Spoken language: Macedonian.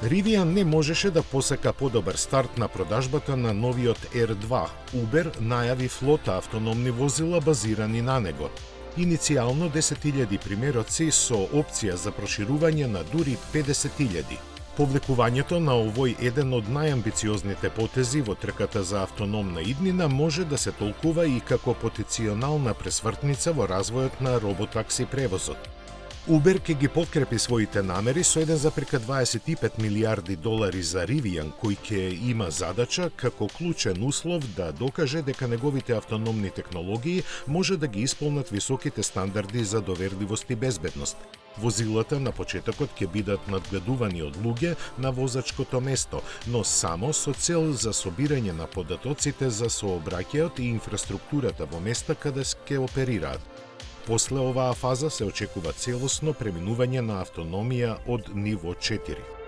Rivian не можеше да посека подобар старт на продажбата на новиот R2. Uber најави флота автономни возила базирани на него. Иницијално 10.000 примероци со опција за проширување на дури 50.000. Повлекувањето на овој еден од најамбициозните потези во трката за автономна иднина може да се толкува и како потенцијална пресвртница во развојот на роботакси превозот. Uber ќе ги подкрепи своите намери со $1,25 милиарди за Rivian, кој ќе има задача како клучен услов да докаже дека неговите автономни технологии може да ги исполнат високите стандарди за доверливост и безбедност. Возилата на почетокот ќе бидат надгледувани од луѓе на возачкото место, но само со цел за собирање на податоците за сообраќајот и инфраструктурата во места каде ќе оперираат. После оваа фаза се очекува целосно преминување на автономија од ниво 4.